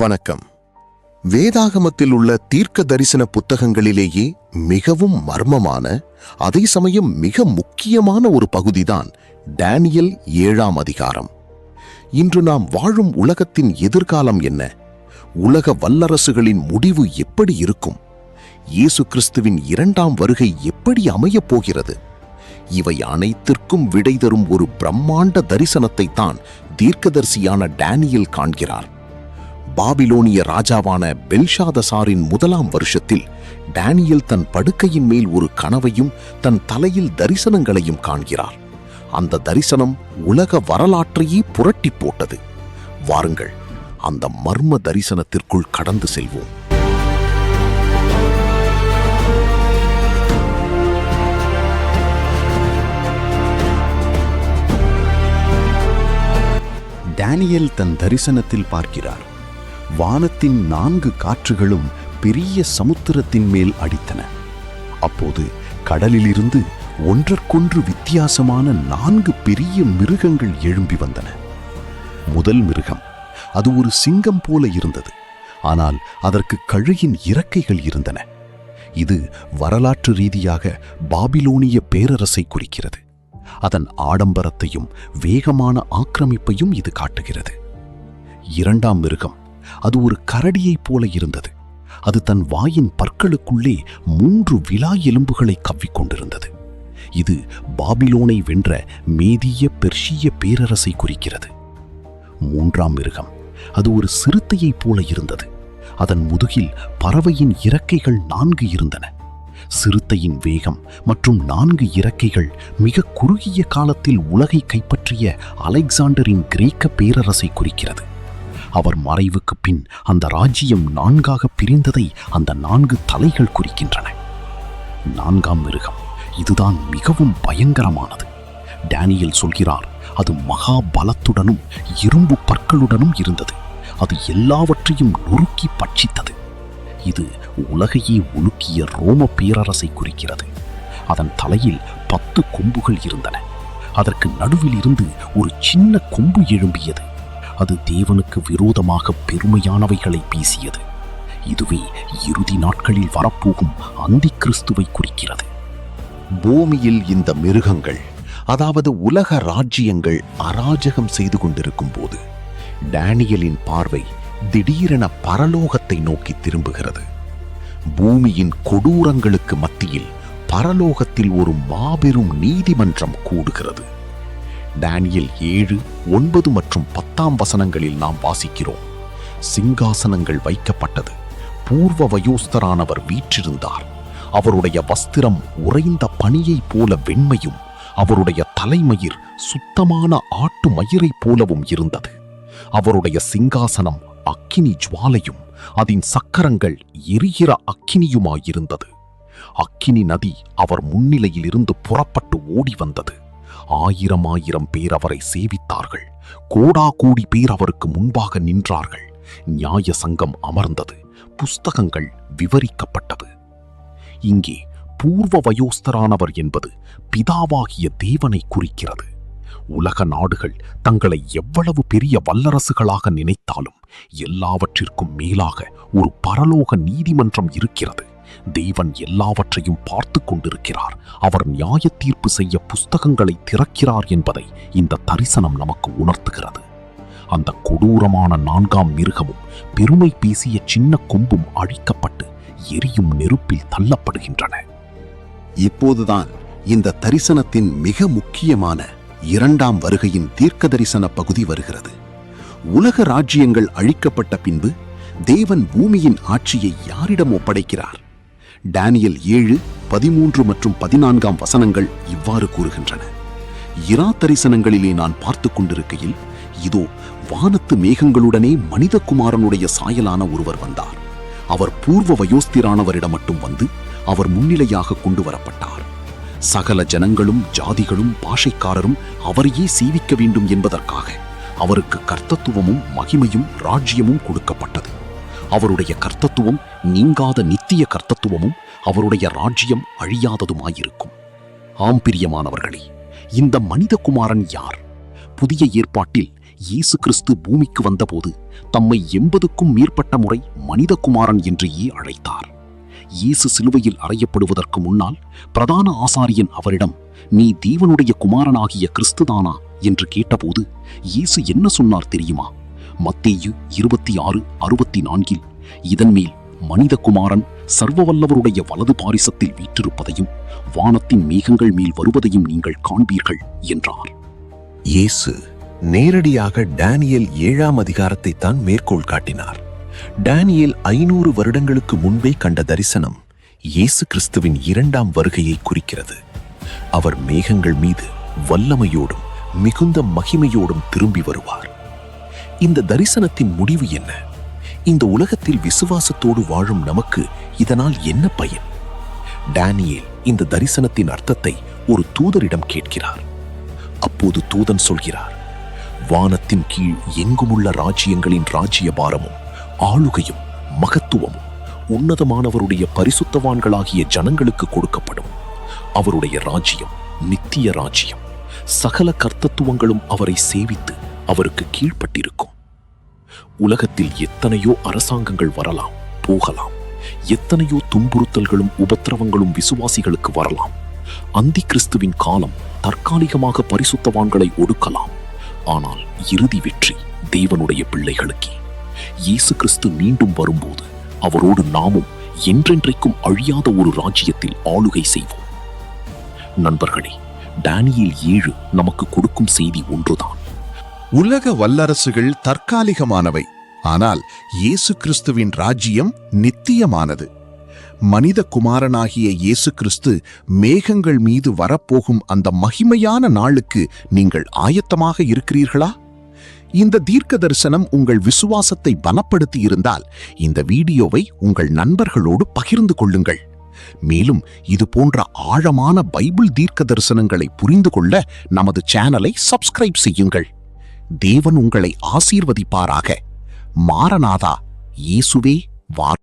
வணக்கம். வேதாகமத்தில் உள்ள தீர்க்க தரிசன புத்தகங்களிலேயே மிகவும் மர்மமான, அதே சமயம் மிக முக்கியமான ஒரு பகுதிதான் டேனியல் 7ஆம் அதிகாரம். இன்று நாம் வாழும் உலகத்தின் எதிர்காலம் என்ன? உலக வல்லரசுகளின் முடிவு எப்படி இருக்கும்? இயேசு கிறிஸ்துவின் 2ஆம் வருகை எப்படி அமையப் போகிறது? இவை அனைத்திற்கும் விடை தரும் ஒரு பிரம்மாண்ட தரிசனத்தை தான் தீர்க்கதரிசியான டேனியல் காண்கிறார். பாபிலோனிய ராஜாவான பெல்ஷாதசாரின் 1ஆம் வருஷத்தில் டேனியல் தன் படுக்கையின் மேல் ஒரு கனவையும் தன் தலையில் தரிசனங்களையும் காண்கிறார். அந்த தரிசனம் உலக வரலாற்றையே புரட்டி போட்டது. வாருங்கள், அந்த மர்ம தரிசனத்திற்குள் கடந்து செல்வோம். டேனியல் தன் தரிசனத்தில் பார்க்கிறார். வானத்தின் 4 காற்றுகளும் பெரிய சமுத்திரத்தின் மேல் அடித்தன. அப்போது கடலிலிருந்து ஒன்றற்கொன்று வித்தியாசமான 4 பெரிய மிருகங்கள் எழும்பி வந்தன. முதல் மிருகம், அது ஒரு சிங்கம் போல இருந்தது. ஆனால் அதற்கு கழுகின் இறக்கைகள் இருந்தன. இது வரலாற்று ரீதியாக பாபிலோனிய பேரரசை குறிக்கிறது. அதன் ஆடம்பரத்தையும் வேகமான ஆக்கிரமிப்பையும் இது காட்டுகிறது. 2ஆம் மிருகம், அது ஒரு கரடியைப் போல இருந்தது. அது தன் வாயின் பற்களுக்குள்ளே 3 விலா எலும்புகளை கவ்விக்கொண்டிருந்தது. இது பாபிலோனை வென்ற மேதிய பெர்ஷிய பேரரசை குறிக்கிறது. 3ஆம் மிருகம், அது ஒரு சிறுத்தையைப் போல இருந்தது. அதன் முதுகில் பறவையின் இறக்கைகள் 4 இருந்தன. சிறுத்தையின் வேகம் மற்றும் 4 இறக்கைகள் மிக குறுகிய காலத்தில் உலகை கைப்பற்றிய அலெக்சாண்டரின் கிரேக்க பேரரசை குறிக்கிறது. அவர் மறைவுக்கு பின் அந்த ராஜ்யம் 4ஆக பிரிந்ததை அந்த 4 தலைகள் குறிக்கின்றன. 4ஆம் மிருகம், இதுதான் மிகவும் பயங்கரமானது. டேனியல் சொல்கிறார், அது மகா பலத்துடனும் இரும்பு பற்களுடனும் இருந்தது. அது எல்லாவற்றையும் நொறுக்கி பட்சித்தது. இது உலகையே உலுக்கிய ரோம பேரரசை குறிக்கிறது. அதன் தலையில் 10 கொம்புகள் இருந்தன. அதற்கு நடுவில் இருந்து ஒரு சின்ன கொம்பு எழும்பியது. அது தேவனுக்கு விரோதமாக பெருமையானவைகளை பேசியது. இதுவே இறுதி நாட்களில் வரப்போகும் அந்தி கிறிஸ்துவை குறிக்கிறது. பூமியில் இந்த மிருகங்கள், அதாவது உலக ராஜ்யங்கள் அராஜகம் செய்து கொண்டிருக்கும் போது டேனியலின் பார்வை திடீரென பரலோகத்தை நோக்கி திரும்புகிறது. பூமியின் கொடூரங்களுக்கு மத்தியில் பரலோகத்தில் ஒரு மாபெரும் நீதிமன்றம் கூடுகிறது. டேனியல் 7, 9 மற்றும் 10ஆம் வசனங்களில் நாம் வாசிக்கிறோம். சிங்காசனங்கள் வைக்கப்பட்டது. பூர்வ வயோஸ்தரானவர் வீற்றிருந்தார். அவருடைய வஸ்திரம் உறைந்த பனியைப் போல வெண்மையும், அவருடைய தலைமயிர் சுத்தமான ஆட்டு மயிரைப் போலவும் இருந்தது. அவருடைய சிங்காசனம் அக்கினி ஜுவாலையும் அதன் சக்கரங்கள் எரிகிற அக்கினியுமாயிருந்தது. அக்கினி நதி அவர் முன்னிலையில் இருந்து புறப்பட்டு ஓடி வந்தது. 1000 பேர் அவரை சேவித்தார்கள். கோடாகோடி பேர் அவருக்கு முன்பாக நின்றார்கள். நியாய சங்கம் அமர்ந்தது. புஸ்தகங்கள் விவரிக்கப்பட்டது. இங்கே பூர்வ வயோஸ்தரானவர் என்பது பிதாவாகிய தேவனை குறிக்கிறது. உலக நாடுகள் தங்களை எவ்வளவு பெரிய வல்லரசுகளாக நினைத்தாலும் எல்லாவற்றிற்கும் மேலாக ஒரு பரலோக நீதிமன்றம் இருக்கிறது. தேவன் எல்லாவற்றையும் பார்த்து கொண்டிருக்கிறார். அவர் நியாய தீர்ப்பு செய்ய புஸ்தகங்களை திறக்கிறார் என்பதை இந்த தரிசனம் நமக்கு உணர்த்துகிறது. அந்த கொடூரமான 4ஆம் மிருகமும் பெருமை பேசிய சின்ன கொம்பும் அழிக்கப்பட்டு எரியும் நெருப்பில் தள்ளப்படுகின்றன. இப்போதுதான் இந்த தரிசனத்தின் மிக முக்கியமான 2ஆம் வருகையின் தீர்க்க தரிசன பகுதி வருகிறது. உலக ராஜ்யங்கள் அழிக்கப்பட்ட பின்பு தேவன் பூமியின் ஆட்சியை யாரிடம் ஒப்படைக்கிறார்? டேனியல் 7, 13 மற்றும் 14ஆம் வசனங்கள் இவ்வாறு கூறுகின்றன. இரா தரிசனங்களிலே நான் பார்த்து கொண்டிருக்கையில், இதோ வானத்து மேகங்களுடனே மனிதகுமாரனுடைய சாயலான ஒருவர் வந்தார். அவர் பூர்வ வயோஸ்திரானவரிடம் மட்டும் வந்து அவர் முன்னிலையாக கொண்டு வரப்பட்டார். சகல ஜனங்களும் ஜாதிகளும் பாஷைக்காரரும் அவரையே சேவிக்க வேண்டும் என்பதற்காக அவருக்கு கர்த்தத்துவமும் மகிமையும் ராஜ்யமும் கொடுக்கப்பட்டது. அவருடைய கர்த்தத்துவம் நீங்காத நித்திய கர்த்தத்துவமும் அவருடைய ராஜ்யம் அழியாததுமாயிருக்கும். ஆம் பிரியமானவர்களே, இந்த மனிதகுமாரன் யார்? புதிய ஏற்பாட்டில் இயேசு கிறிஸ்து பூமிக்கு வந்தபோது தம்மை 80க்கும் மேற்பட்ட முறை மனிதகுமாரன் என்றே அழைத்தார். இயேசு சிலுவையில் அறையப்படுவதற்கு முன்னால் பிரதான ஆசாரியன் அவரிடம், நீ தேவனுடைய குமாரனாகிய கிறிஸ்துதானா என்று கேட்டபோது இயேசு என்ன சொன்னார் தெரியுமா? மத்தேயு 26:64, இதன் மேல் மனிதகுமாரன் சர்வவல்லவருடைய வலது பாரிசத்தில் வீற்றிருப்பதையும் வானத்தின் மேகங்கள் மேல் வருவதையும் நீங்கள் காண்பீர்கள் என்றார். இயேசு நேரடியாக டேனியேல் 7ஆம் அதிகாரத்தை தான் மேற்கோள் காட்டினார். டேனியேல் 500 வருடங்களுக்கு முன்பே கண்ட தரிசனம் இயேசு கிறிஸ்துவின் 2ஆம் வருகையை குறிக்கிறது. அவர் மேகங்கள் மீது வல்லமையோடும் மிகுந்த மகிமையோடும் திரும்பி வருவார். இந்த தரிசனத்தின் முடிவு என்ன? இந்த உலகத்தில் விசுவாசத்தோடு வாழும் நமக்கு இதனால் என்ன பயன்? டேனியேல் இந்த தரிசனத்தின் அர்த்தத்தை ஒரு தூதரிடம் கேட்கிறார். அப்போது தூதன் சொல்கிறார், வானத்தின் கீழ் எங்குமுள்ள ராஜ்யங்களின் ராஜ்ய பாரமும் ஆளுகையும் மகத்துவமும் உன்னதமானவருடைய பரிசுத்தவான்களாகிய ஜனங்களுக்கு கொடுக்கப்படும். அவருடைய ராஜ்யம் நித்திய ராஜ்யம். சகல கர்த்தத்துவங்களும் அவரை சேவித்து அவருக்கு கீழ்ப்பட்டிருக்கும். உலகத்தில் எத்தனையோ அரசாங்கங்கள் வரலாம் போகலாம், எத்தனையோ துன்புறுத்தல்களும் உபத்திரவங்களும் விசுவாசிகளுக்கு வரலாம். அந்தி கிறிஸ்துவின் காலம் தற்காலிகமாக பரிசுத்தவான்களை ஒடுக்கலாம். ஆனால் இறுதி வெற்றி தேவனுடைய பிள்ளைகளுக்கே. இயேசு கிறிஸ்து மீண்டும் வரும்போது அவரோடு நாமும் என்றென்றைக்கும் அழியாத ஒரு ராஜ்யத்தில் ஆளுகை செய்வோம். நண்பர்களே, டேனியேல் 7 நமக்கு கொடுக்கும் செய்தி ஒன்றுதான். உலக வல்லரசுகள் தற்காலிகமானவை, ஆனால் இயேசு கிறிஸ்துவின் ராஜ்யம் நித்தியமானது. மனித குமாரனாகிய இயேசு கிறிஸ்து மேகங்கள் மீது வரப்போகும் அந்த மகிமையான நாளுக்கு நீங்கள் ஆயத்தமாக இருக்கிறீர்களா? இந்த தீர்க்க தரிசனம் உங்கள் விசுவாசத்தை பலப்படுத்தி இருந்தால் இந்த வீடியோவை உங்கள் நண்பர்களோடு பகிர்ந்து கொள்ளுங்கள். மேலும் இது போன்ற ஆழமான பைபிள் தீர்க்க தரிசனங்களை புரிந்து கொள்ள நமது சேனலை சப்ஸ்கிரைப் செய்யுங்கள். தேவன் உங்களை ஆசீர்வதிப்பாராக. மாரநாதா, இயேசுவே வார்.